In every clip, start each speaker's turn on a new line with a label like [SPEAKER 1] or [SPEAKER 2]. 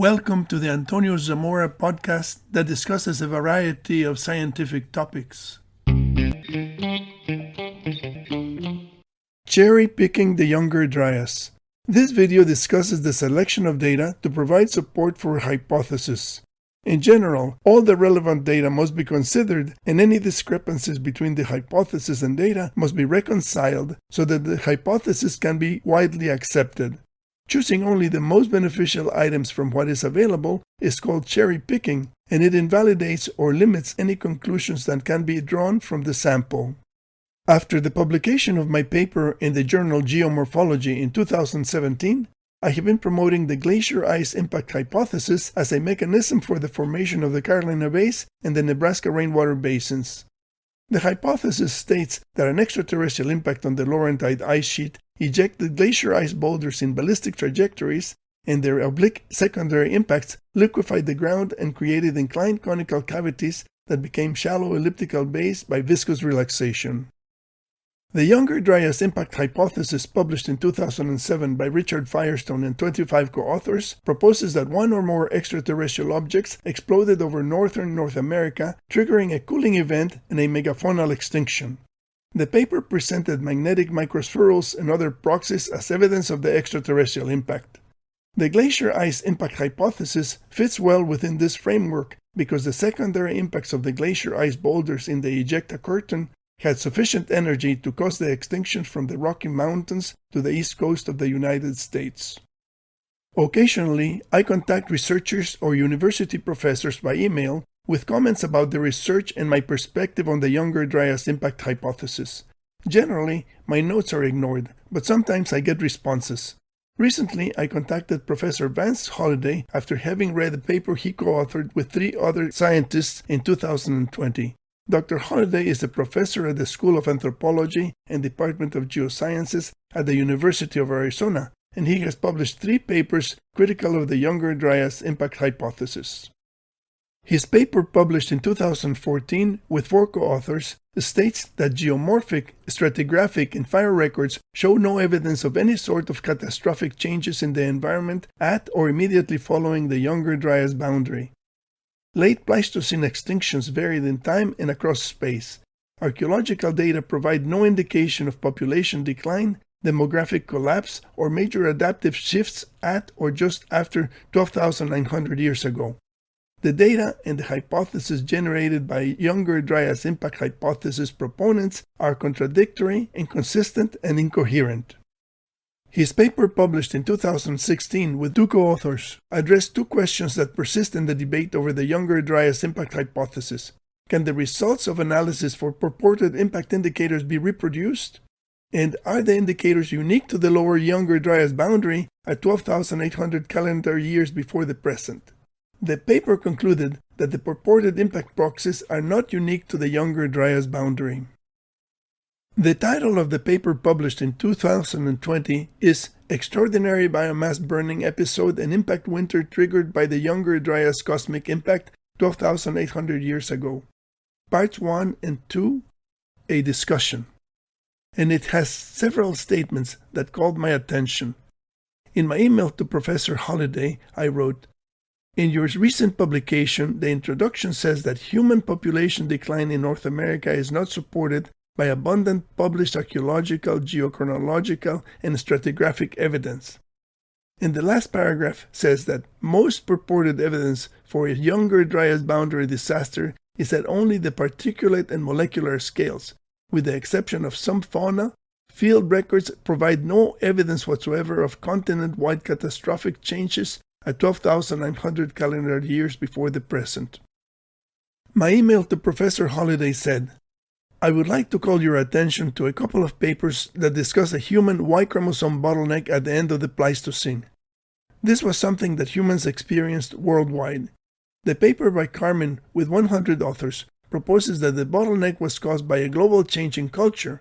[SPEAKER 1] Welcome to the Antonio Zamora podcast that discusses a variety of scientific topics. Cherry-picking the younger Dryas. This video discusses the selection of data to provide support for a hypothesis. In general, all the relevant data must be considered, and any discrepancies between the hypothesis and data must be reconciled so that the hypothesis can be widely accepted. Choosing only the most beneficial items from what is available is called cherry-picking, and it invalidates or limits any conclusions that can be drawn from the sample. After the publication of my paper in the journal Geomorphology in 2017, I have been promoting the glacier ice impact hypothesis as a mechanism for the formation of the Carolina Bays and the Nebraska rainwater basins. The hypothesis states that an extraterrestrial impact on the Laurentide ice sheet ejected glacier ice boulders in ballistic trajectories, and their oblique secondary impacts liquefied the ground and created inclined conical cavities that became shallow elliptical bays by viscous relaxation. The Younger Dryas impact hypothesis, published in 2007 by Richard Firestone and 25 co-authors, proposes that one or more extraterrestrial objects exploded over northern North America, triggering a cooling event and a megafaunal extinction. The paper presented magnetic microspherules and other proxies as evidence of the extraterrestrial impact. The glacier ice impact hypothesis fits well within this framework because the secondary impacts of the glacier ice boulders in the ejecta curtain had sufficient energy to cause the extinction from the Rocky Mountains to the east coast of the United States. Occasionally, I contact researchers or university professors by email with comments about the research and my perspective on the Younger Dryas impact hypothesis. Generally, my notes are ignored, but sometimes I get responses. Recently, I contacted Professor Vance Holliday after having read a paper he co-authored with 3 other scientists in 2020. Dr. Holliday is a professor at the School of Anthropology and Department of Geosciences at the University of Arizona, and he has published 3 papers critical of the Younger Dryas impact hypothesis. His paper, published in 2014 with 4 co-authors, states that geomorphic, stratigraphic, and fire records show no evidence of any sort of catastrophic changes in the environment at or immediately following the Younger Dryas boundary. Late Pleistocene extinctions varied in time and across space. Archaeological data provide no indication of population decline, demographic collapse, or major adaptive shifts at or just after 12,900 years ago. The data and the hypothesis generated by Younger Dryas impact hypothesis proponents are contradictory, inconsistent, and incoherent. His paper, published in 2016 with 2 co-authors, addressed 2 questions that persist in the debate over the Younger Dryas impact hypothesis. Can the results of analysis for purported impact indicators be reproduced? And are the indicators unique to the lower Younger Dryas boundary at 12,800 calendar years before the present? The paper concluded that the purported impact proxies are not unique to the Younger Dryas boundary. The title of the paper, published in 2020, is Extraordinary Biomass Burning Episode and Impact Winter Triggered by the Younger Dryas Cosmic Impact 12,800 Years Ago. Parts 1 and 2, a discussion. And it has several statements that called my attention. In my email to Professor Holliday, I wrote, "In your recent publication, the introduction says that human population decline in North America is not supported by abundant published archaeological, geochronological, and stratigraphic evidence." And the last paragraph says that most purported evidence for a Younger Dryas boundary disaster is at only the particulate and molecular scales. With the exception of some fauna, field records provide no evidence whatsoever of continent-wide catastrophic changes at 12,900 calendar years before the present. My email to Professor Holliday said, "I would like to call your attention to a couple of papers that discuss a human Y chromosome bottleneck at the end of the Pleistocene. This was something that humans experienced worldwide. The paper by Carmen, with 100 authors, proposes that the bottleneck was caused by a global change in culture.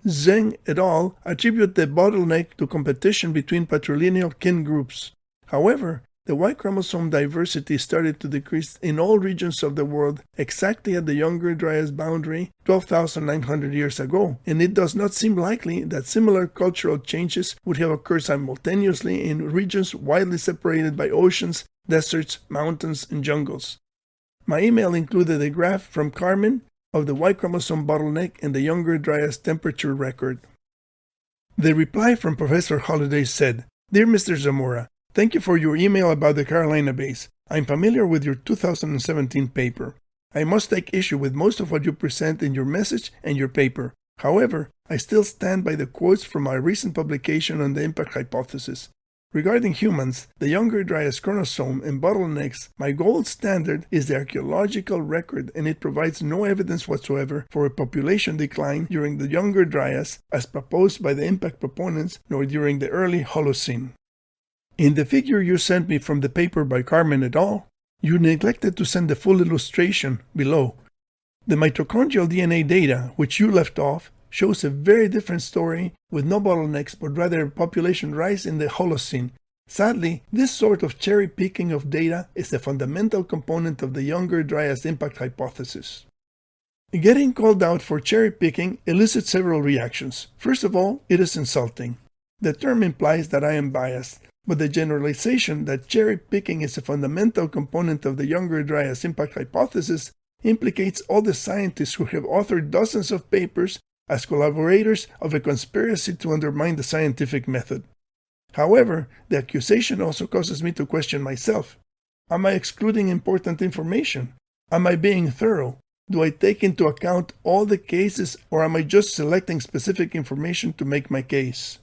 [SPEAKER 1] Zheng et al. Attribute the bottleneck to competition between patrilineal kin groups. However, the Y chromosome diversity started to decrease in all regions of the world exactly at the Younger Dryas boundary 12,900 years ago, and it does not seem likely that similar cultural changes would have occurred simultaneously in regions widely separated by oceans deserts, mountains, and jungles. My email included a graph from Carmen of the Y chromosome bottleneck and the younger Dryas temperature record. The reply from Professor Holliday said, "Dear Mr. Zamora, thank you for your email about the Carolina bays. I'm familiar with your 2017 paper. I must take issue with most of what you present in your message and your paper. However, I still stand by the quotes from our recent publication on the impact hypothesis. Regarding humans, the younger Dryas chromosome and bottlenecks, my gold standard is the archaeological record, and it provides no evidence whatsoever for a population decline during the younger Dryas as proposed by the impact proponents, nor during the early Holocene. In the figure you sent me from the paper by Carmen et al., you neglected to send the full illustration below. The mitochondrial DNA data, which you left off, shows a very different story with no bottlenecks but rather a population rise in the Holocene. Sadly, this sort of cherry-picking of data is a fundamental component of the younger Dryas impact hypothesis. Getting called out for cherry-picking elicits several reactions. First of all, it is insulting. The term implies that I am biased, but the generalization that cherry-picking is a fundamental component of the younger Dryas impact hypothesis implicates all the scientists who have authored dozens of papers as collaborators of a conspiracy to undermine the scientific method. However, the accusation also causes me to question myself. Am I excluding important information? Am I being thorough? Do I take into account all the cases, or am I just selecting specific information to make my case?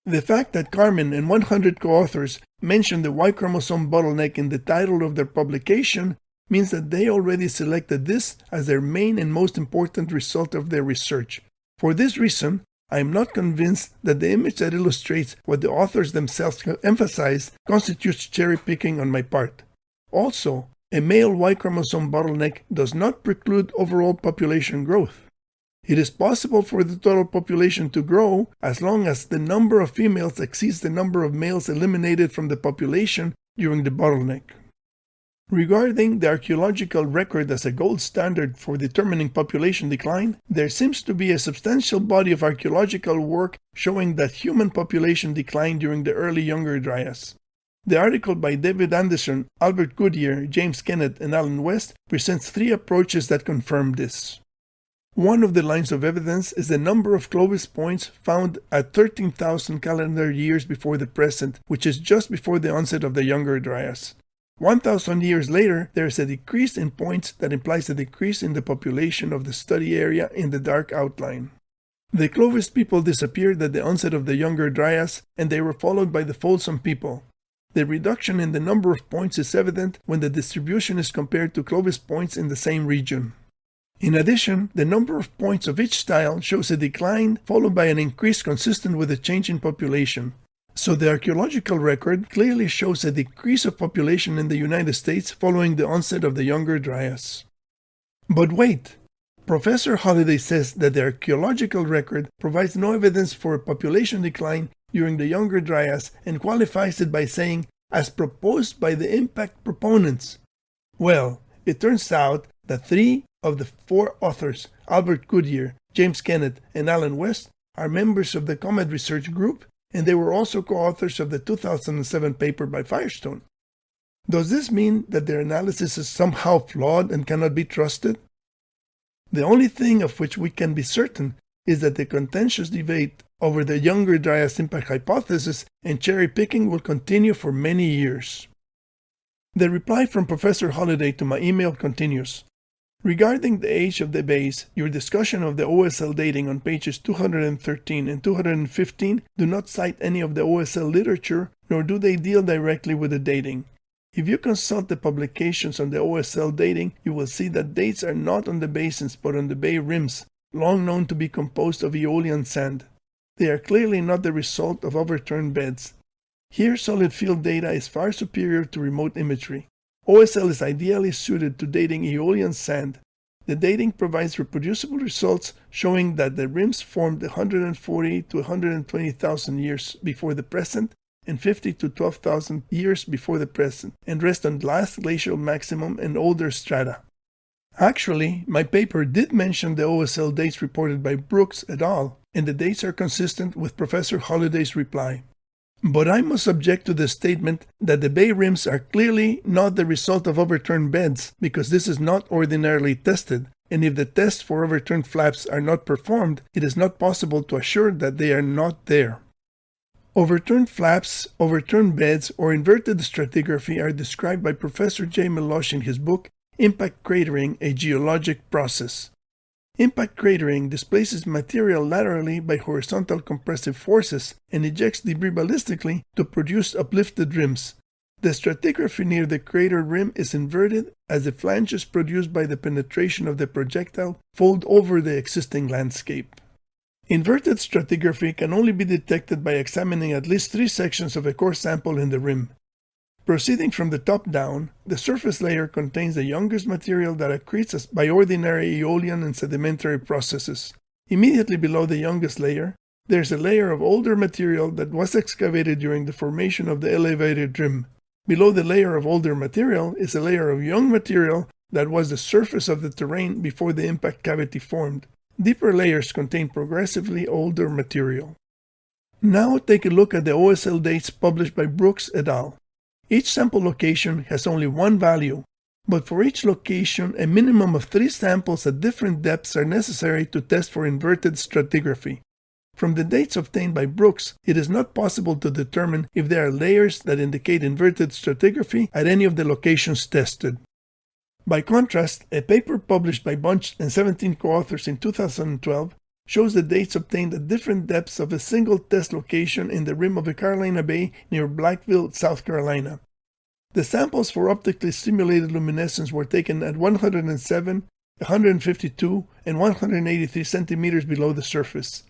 [SPEAKER 1] The fact that Carmen and 100 co-authors mention the Y chromosome bottleneck in the title of their publication means that they already selected this as their main and most important result of their research. For this reason, I am not convinced that the image that illustrates what the authors themselves have emphasized constitutes cherry-picking on my part. Also, a male Y chromosome bottleneck does not preclude overall population growth. It is possible for the total population to grow as long as the number of females exceeds the number of males eliminated from the population during the bottleneck. Regarding the archaeological record as a gold standard for determining population decline, there seems to be a substantial body of archaeological work showing that human population declined during the early younger Dryas. The article by David Anderson, Albert Goodyear, James Kennett, and Alan West presents three approaches that confirm this. One of the lines of evidence is the number of Clovis points found at 13,000 calendar years before the present, which is just before the onset of the younger Dryas. 1,000 years later, there is a decrease in points that implies a decrease in the population of the study area in the dark outline. The Clovis people disappeared at the onset of the younger Dryas, and they were followed by the Folsom people. The reduction in the number of points is evident when the distribution is compared to Clovis points in the same region. In addition, the number of points of each style shows a decline followed by an increase consistent with the change in population. So the archaeological record clearly shows a decrease of population in the United States following the onset of the younger Dryas. But wait! Professor Holliday says that the archaeological record provides no evidence for a population decline during the younger Dryas and qualifies it by saying, as proposed by the impact proponents. Well, it turns out that 3 of the 4 authors, Albert Goodyear, James Kennett, and Alan West, are members of the COMET research group, and they were also co-authors of the 2007 paper by Firestone. Does this mean that their analysis is somehow flawed and cannot be trusted? The only thing of which we can be certain is that the contentious debate over the younger Dryas impact hypothesis and cherry-picking will continue for many years. The reply from Professor Holliday to my email continues. Regarding the age of the bays, your discussion of the OSL dating on pages 213 and 215 do not cite any of the OSL literature, nor do they deal directly with the dating. If you consult the publications on the OSL dating, you will see that dates are not on the basins but on the bay rims, long known to be composed of Aeolian sand. They are clearly not the result of overturned beds. Here, solid field data is far superior to remote imagery. OSL is ideally suited to dating Aeolian sand. The dating provides reproducible results showing that the rims formed 140 to 120,000 years before the present and 50 to 12,000 years before the present, and rest on last glacial maximum and older strata. Actually, my paper did mention the OSL dates reported by Brooks et al., and the dates are consistent with Professor Holliday's reply. But I must object to the statement that the bay rims are clearly not the result of overturned beds, because this is not ordinarily tested, and if the tests for overturned flaps are not performed, it is not possible to assure that they are not there. Overturned flaps, overturned beds, or inverted stratigraphy are described by Professor J. Melosh in his book, Impact Cratering, a Geologic Process. Impact cratering displaces material laterally by horizontal compressive forces and ejects debris ballistically to produce uplifted rims. The stratigraphy near the crater rim is inverted as the flanges produced by the penetration of the projectile fold over the existing landscape. Inverted stratigraphy can only be detected by examining at least 3 sections of a core sample in the rim. Proceeding from the top down, the surface layer contains the youngest material that accretes by ordinary aeolian and sedimentary processes. Immediately below the youngest layer, there is a layer of older material that was excavated during the formation of the elevated rim. Below the layer of older material is a layer of young material that was the surface of the terrain before the impact cavity formed. Deeper layers contain progressively older material. Now take a look at the OSL dates published by Brooks et al. Each sample location has only one value, but for each location a minimum of 3 samples at different depths are necessary to test for inverted stratigraphy. From the dates obtained by Brooks, it is not possible to determine if there are layers that indicate inverted stratigraphy at any of the locations tested. By contrast, a paper published by Bunch and 17 co-authors in 2012 shows the dates obtained at different depths of a single test location in the rim of a Carolina Bay near Blackville, South Carolina. The samples for optically stimulated luminescence were taken at 107, 152, and 183 centimeters below the surface.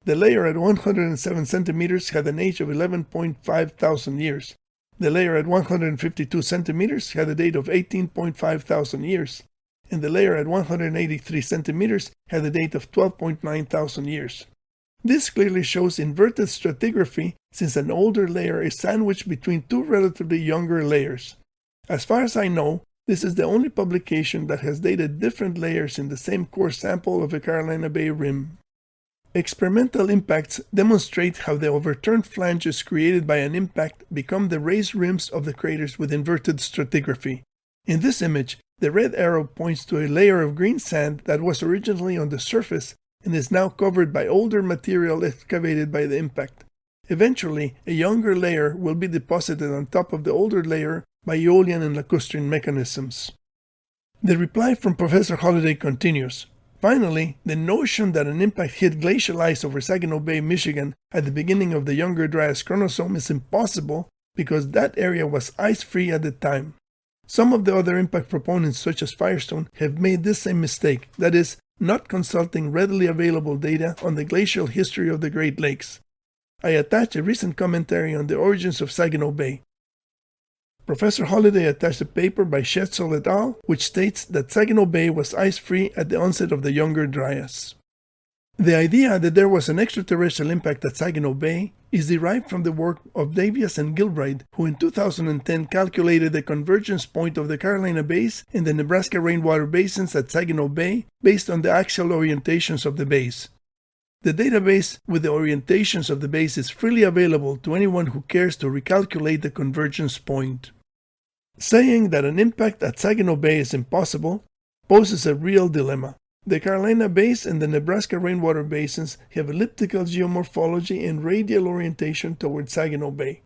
[SPEAKER 1] The layer at 107 centimeters had an age of 11.5 thousand years. The layer at 152 centimeters had a date of 18.5 thousand years, and the layer at 183 centimeters had a date of 12.9 thousand years. This clearly shows inverted stratigraphy since an older layer is sandwiched between 2 relatively younger layers. As far as I know, this is the only publication that has dated different layers in the same core sample of a Carolina Bay rim. Experimental impacts demonstrate how the overturned flanges created by an impact become the raised rims of the craters with inverted stratigraphy. In this image, the red arrow points to a layer of green sand that was originally on the surface and is now covered by older material excavated by the impact. Eventually, a younger layer will be deposited on top of the older layer by aeolian and lacustrine mechanisms. The reply from Professor Holliday continues. Finally, the notion that an impact hit glacial ice over Saginaw Bay, Michigan at the beginning of the Younger Dryas chronosome is impossible because that area was ice-free at the time. Some of the other impact proponents, such as Firestone, have made this same mistake, that is, not consulting readily available data on the glacial history of the Great Lakes. I attach a recent commentary on the origins of Saginaw Bay. Professor Holliday attached a paper by Schetzel et al., which states that Saginaw Bay was ice-free at the onset of the Younger Dryas. The idea that there was an extraterrestrial impact at Saginaw Bay is derived from the work of Davies and Gilbride, who in 2010 calculated the convergence point of the Carolina Bays and the Nebraska rainwater basins at Saginaw Bay based on the axial orientations of the bays. The database with the orientations of the bays is freely available to anyone who cares to recalculate the convergence point. Saying that an impact at Saginaw Bay is impossible poses a real dilemma. The Carolina Bays and the Nebraska rainwater basins have elliptical geomorphology and radial orientation toward Saginaw Bay.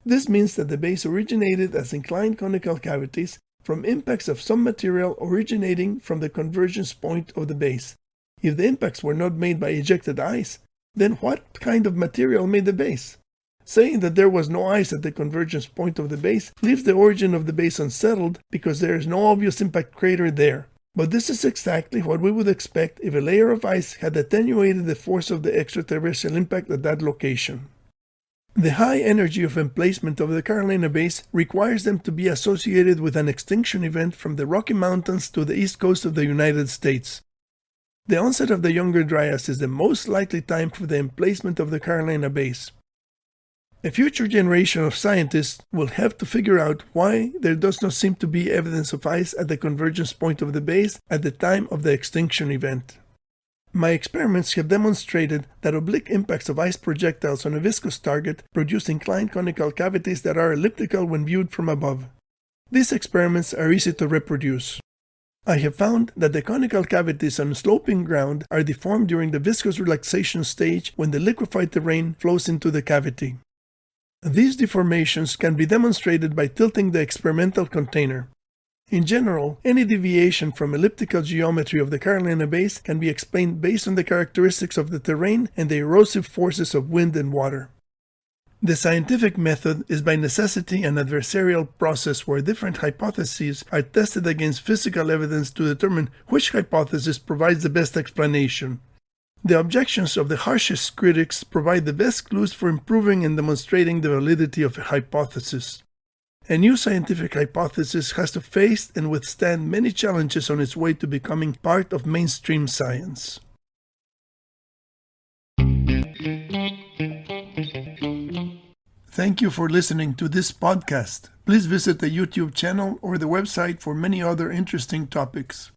[SPEAKER 1] This means that the bays originated as inclined conical cavities from impacts of some material originating from the convergence point of the bays. If the impacts were not made by ejected ice, then what kind of material made the bays? Saying that there was no ice at the convergence point of the bays leaves the origin of the bays unsettled because there is no obvious impact crater there. But this is exactly what we would expect if a layer of ice had attenuated the force of the extraterrestrial impact at that location. The high energy of emplacement of the Carolina Bays requires them to be associated with an extinction event from the Rocky Mountains to the east coast of the United States. The onset of the Younger Dryas is the most likely time for the emplacement of the Carolina Bays. A future generation of scientists will have to figure out why there does not seem to be evidence of ice at the convergence point of the bays at the time of the extinction event. My experiments have demonstrated that oblique impacts of ice projectiles on a viscous target produce inclined conical cavities that are elliptical when viewed from above. These experiments are easy to reproduce. I have found that the conical cavities on sloping ground are deformed during the viscous relaxation stage when the liquefied terrain flows into the cavity. These deformations can be demonstrated by tilting the experimental container. In general, any deviation from elliptical geometry of the Carolina Bays can be explained based on the characteristics of the terrain and the erosive forces of wind and water. The scientific method is by necessity an adversarial process where different hypotheses are tested against physical evidence to determine which hypothesis provides the best explanation. The objections of the harshest critics provide the best clues for improving and demonstrating the validity of a hypothesis. A new scientific hypothesis has to face and withstand many challenges on its way to becoming part of mainstream science. Thank you for listening to this podcast. Please visit the YouTube channel or the website for many other interesting topics.